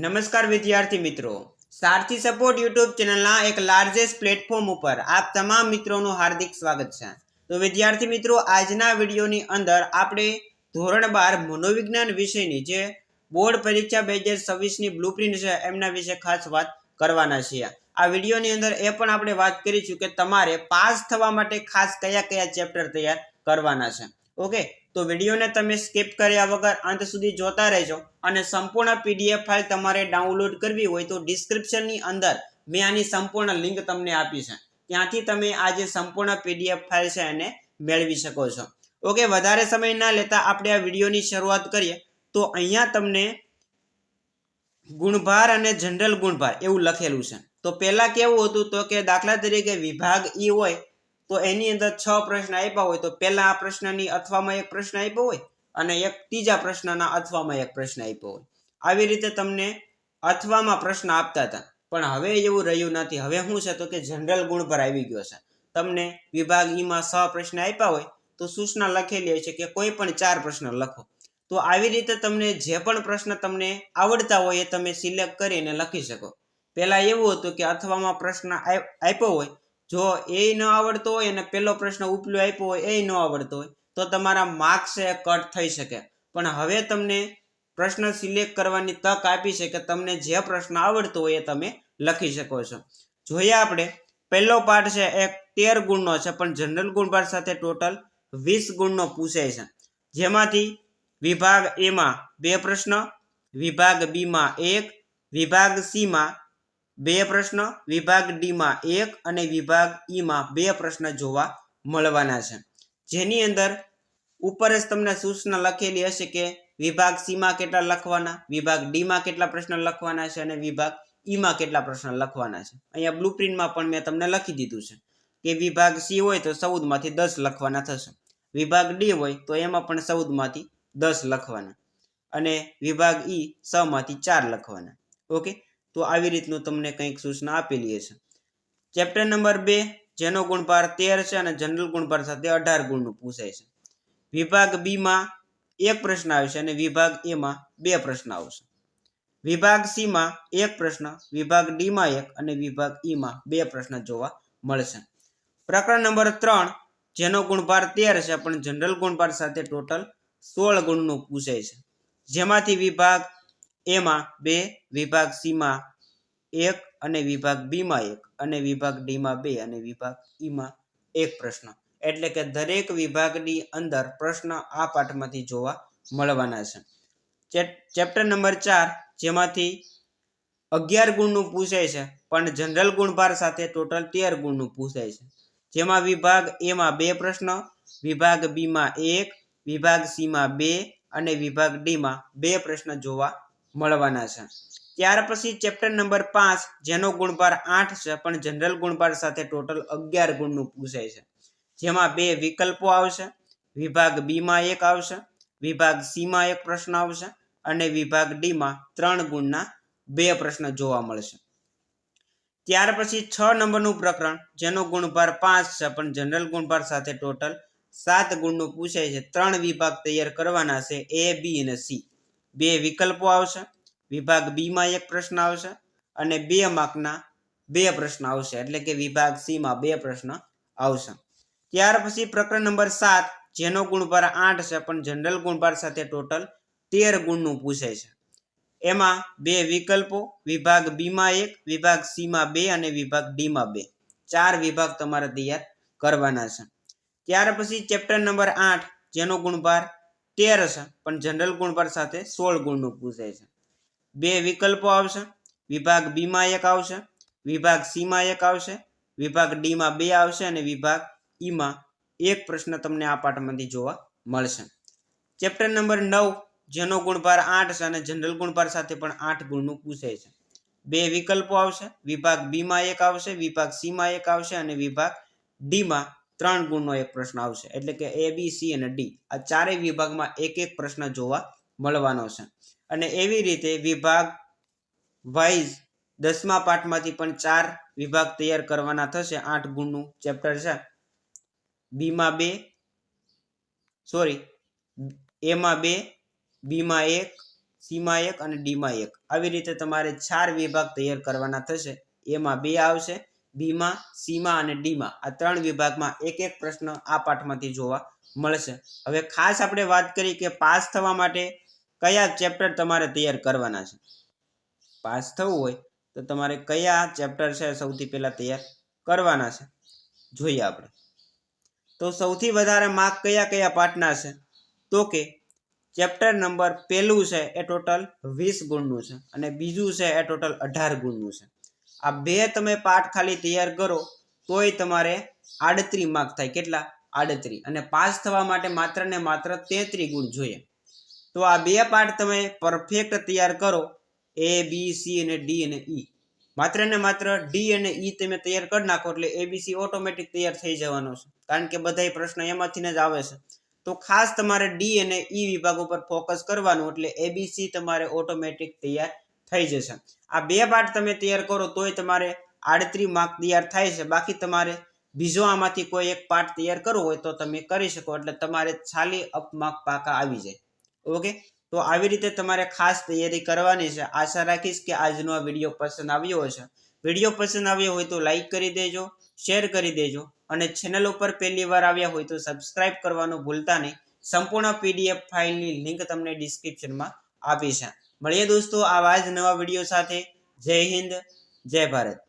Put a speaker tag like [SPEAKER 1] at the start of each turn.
[SPEAKER 1] નમસ્કાર વિદ્યાર્થી મિત્રો, સારથી સપોર્ટ યુટ્યુબ ચેનલના એક લાર્જેસ્ટ પ્લેટફોર્મ ઉપર આપ તમામ મિત્રોનું હાર્દિક સ્વાગત છે। તો વિદ્યાર્થી મિત્રો, આજના વિડીયોની અંદર આપણે ધોરણ 12 મનોવિજ્ઞાન વિષયની જે બોર્ડ પરીક્ષા 2026ની બ્લુપ્રિન્ટ છે એમના વિશે ખાસ વાત કરવાના છીએ। આ વિડીયોની અંદર એ પણ આપણે વાત કરીશું કે તમારે પાસ થવા માટે ખાસ કયા કયા ચેપ્ટર તૈયાર કરવાના છે। ઓકે, તો વિડીયોને તમે સ્કીપ કર્યા વગર અંત સુધી જોતા રહેજો અને સંપૂર્ણ પીડીએફ ફાઇલ તમારે ડાઉનલોડ કરવી હોય તો ડિસ્ક્રિપ્શનની અંદર મેં આની સંપૂર્ણ લિંક તમને આપી છે, ત્યાંથી તમે આ જે સંપૂર્ણ પીડીએફ ફાઇલ છે એને મેળવી શકો છો। ઓકે, વધારે સમય ના લેતા આપણે આ વિડીયોની શરૂઆત કરીએ। તો અહીંયા તમને ગુણભાર અને જનરલ ગુણભાર એવું લખેલું છે। તો પહેલા કેવું હતું તો કે દાખલા તરીકે વિભાગ ઈ હોય તો એની અંદર 6 પ્રશ્ન આપ્યા હોય તો પહેલા આ પ્રશ્નની અથવામાં એક પ્રશ્ન આપ્યો હોય અને એક ત્રીજા પ્રશ્નના અથવામાં એક પ્રશ્ન આપ્યો હોય, આવી રીતે તમને અથવામાં પ્રશ્ન આપતા હતા। પણ હવે એવું રહ્યું નથી। હવે શું છે તો કે જનરલ ગુણભાર આવી ગયો છે। તમને વિભાગ ઈ માં 6 પ્રશ્ન આપ્યા હોય તો સૂચના લખેલી હોય છે કે કોઈ પણ 4 પ્રશ્ન લખો। તો આવી રીતે તમને જે પણ પ્રશ્ન તમને આવડતા હોય એ તમે સિલેક્ટ કરીને લખી શકો। પહેલા એવું હતું કે અથવામાં પ્રશ્ન આપ્યો હોય, જો એ ન આવડતો હોય અને પહેલો પ્રશ્ન ઉપલો આપ્યો હોય એ ન આવડતો હોય તો તમારા માર્ક્સ કટ થઈ શકે। પણ હવે તમને પ્રશ્ન સિલેક્ટ કરવાની તક આપી છે કે તમને જે પ્રશ્ન આવડતો હોય એ તમે લખી શકો છો। જોઈએ આપણે પહેલો પાઠ છે એ 13 ગુણનો છે, પણ જનરલ ગુણભાર સાથે ટોટલ 20 ગુણનો પૂછાય છે, જેમાંથી વિભાગ એ માં 2 પ્રશ્ન, વિભાગ બી માં 1, વિભાગ સી માં 2 પ્રશ્ન, વિભાગ ડી માં 1 અને વિભાગ ઈ માં 2 પ્રશ્ન જોવા મળવાના છે। જેની અંદર ઉપર જ તમને સૂચના લખેલી હશે કે વિભાગ સી માં કેટલા લખવાના, વિભાગ ડી માં કેટલા પ્રશ્ન લખવાના છે અને વિભાગ ઈ માં કેટલા પ્રશ્ન લખવાના છે। અહીંયા બ્લુપ્રિન્ટમાં પણ મેં તમને લખી દીધું છે કે વિભાગ સી હોય તો 14 માંથી 10 લખવાના થશે, વિભાગ ડી હોય તો એમાં પણ 14 માંથી 10 લખવાના અને વિભાગ ઈ 6 માંથી 4 લખવાના। ઓકે, તો આવી રીતનું તમને કંઈક સૂચના આપેલી હશે। ચેપ્ટર નંબર 2 જેનો ગુણભાર 13 છે અને જનરલ ગુણભાર સાથે 18 ગુણનું પૂછાય છે। વિભાગ બી માં 1 પ્રશ્ન આવશે અને વિભાગ એ માં 2 પ્રશ્ન આવશે, વિભાગ સી માં 1 પ્રશ્ન, વિભાગ ડી માં 1 અને વિભાગ ઈ માં 2 પ્રશ્ન જોવા મળશે। પ્રકરણ નંબર 3 જેનો ગુણભાર 13 છે પણ જનરલ ગુણભાર સાથે ટોટલ 16 ગુણનું પૂછાય છે, જેમાંથી વિભાગ એ માં 2, વિભાગ સી માં 1 અને વિભાગ બી માં 1 અને વિભાગ ડી માં 2 અને વિભાગ ઈ માં 1 પ્રશ્ન, એટલે કે દરેક વિભાગની અંદર પ્રશ્ન આ પાઠમાંથી જોવા મળવાના છે। ચેપ્ટર નંબર 4 જેમાંથી 11 ગુણનું પૂછાય છે પણ જનરલ ગુણભાર સાથે ટોટલ 13 ગુણનું પૂછાય છે, જેમાં વિભાગ એ માં 2 પ્રશ્ન, વિભાગ બી માં 1, વિભાગ સી માં 2 અને વિભાગ ડી માં 2 પ્રશ્ન જોવા મળવાના છે। ત્યાર પછી ચેપ્ટર નંબર 5 જેનો ગુણભાર 8 છે પણ જનરલ ગુણભાર સાથે ટોટલ 11 ગુણનું પૂછાય છે, જેમાં 2 વિકલ્પો આવશે, વિભાગ બી માં 1 આવશે, વિભાગ સી માં 1 પ્રશ્ન આવશે અને વિભાગ ડી માં 3 ગુણના 2 પ્રશ્ન જોવા મળશે। ત્યાર પછી 6 નંબરનું પ્રકરણ જેનો ગુણભાર 5 છે પણ જનરલ ગુણભાર સાથે ટોટલ 7 ગુણનું પૂછાય છે। 3 વિભાગ તૈયાર કરવાના છે, એ, બી અને સી। 2 વિકલ્પો આવશે, વિભાગ બી માં 1 પ્રશ્ન આવશે અને 2 માર્કના 2 પ્રશ્ન આવશે, એટલે કે વિભાગ સી માં 2 પ્રશ્ન આવશે। ત્યાર પછી પ્રકરણ નંબર 7 જેનો ગુણભાર 8 છે પણ જનરલ ગુણભાર સાથે ટોટલ 13 ગુણનું પૂછાય છે, એમાં 2 વિકલ્પો, વિભાગ બી માં 1, વિભાગ સી માં 2 અને વિભાગ ડી માં 2, 4 વિભાગ તમારે તૈયાર કરવાના છે। ત્યાર પછી ચેપ્ટર નંબર 8 જેનો ગુણભાર 13 છે પણ જનરલ ગુણભાર સાથે 16 ગુણનું પૂછાય છે। 2 વિકલ્પો આવશે, વિભાગ બી માં 1 આવશે, વિભાગ સી માં 1 આવશે, વિભાગ ડી માં 2 આવશે અને વિભાગ ઈ માં 1 પ્રશ્ન તમને આ પાઠમાંથી જોવા મળશે। ચેપ્ટર નંબર 9 જેનો ગુણભાર 8 છે અને જનરલ ગુણભાર સાથે પણ 8 ગુણનું પૂછાય છે। 2 વિકલ્પો આવશે, વિભાગ બી માં 1 આવશે, વિભાગ સી માં 1 આવશે અને વિભાગ ડી માં 3 ગુણનો 1 પ્રશ્ન આવશે, એટલે કે એ, બી, સી અને ડી આ ચારેય વિભાગમાં 1-1 પ્રશ્ન જોવા મળવાનો છે। અને એવી રીતે વિભાગ વાઇઝ 10મા પાઠમાંથી પણ 4 વિભાગ તૈયાર કરવાના થશે। 8 ગુણનું ચેપ્ટર છે, બી માં 2 સોરી એ માં 2, બી માં 1, સીમાં 1 અને ડીમાં 1 આવી રીતે તમારે 4 વિભાગ તૈયાર કરવાના થશે. એમાં 2 આવશે, બીમાં, સીમાં અને ડીમાં આ 3 વિભાગમાં એક એક પ્રશ્ન આ પાઠમાંથી જોવા મળશે. હવે ખાસ આપણે વાત કરી કે પાસ થવા માટે કયા ચેપ્ટર તમારે તૈયાર કરવાના છે. પાસ થવું હોય તો તમારે કયા ચેપ્ટર છે સૌથી પહેલા તૈયાર કરવાના છે જોઈએ આપણે. તો સૌથી વધારે માર્ક કયા કયા પાઠના છે તો કે ચેપ્ટર નંબર 1 છે એ ટોટલ 20 ગુણનું છે અને બીજું છે એ ટોટલ 18 ગુણનું છે. આ બે તમે પાઠ ખાલી તૈયાર કરો તોય તમારે 38 માર્ક થાય. કેટલા? 38. અને પાસ થવા માટે માત્ર ને માત્ર 33 ગુણ જોઈએ. તો આ બે પાઠ તમે પરફેક્ટ તૈયાર કરો, A B C અને D અને E, માત્ર ને માત્ર D અને E તમે તૈયાર કરી નાખો એટલે ABC ઓટોમેટિક તૈયાર થઈ જવાનો છે, કારણ કે બધા પ્રશ્ન એમાંથી જ આવે છે. તો ખાસ તમારે D અને E વિભાગ ઉપર ફોકસ કરવાનું એટલે ABC તમારે ઓટોમેટિક તૈયાર થઈ જશે. આ બે પાઠ તમે તૈયાર કરો તોય તમારે 38 માર્ક તૈયાર થાય છે. બાકી તમારે બીજો આમાંથી કોઈ એક પાઠ તૈયાર કરવો હોય તો તમે કરી શકો, એટલે તમારે 40 અપ માર્ક પાકા આવી જાય. ઓકે, તો આવી રીતે તમારે ખાસ તૈયારી કરવાની છે. આશા રાખીશ કે આજનો આ વિડીયો પસંદ આવ્યો હશે. વિડીયો પસંદ આવ્યો હોય તો લાઈક કરી દેજો, શેર કરી દેજો અને ચેનલ ઉપર પહેલી વાર આવ્યા હોય તો સબસ્ક્રાઇબ કરવાનું ભૂલતા નહીં. સંપૂર્ણ PDF ફાઇલની લિંક તમને ડિસ્ક્રિપ્શનમાં આપી છે. મળીએ દોસ્તો આવા જ નવા વિડીયો સાથે. જય હિન્દ, જય ભારત.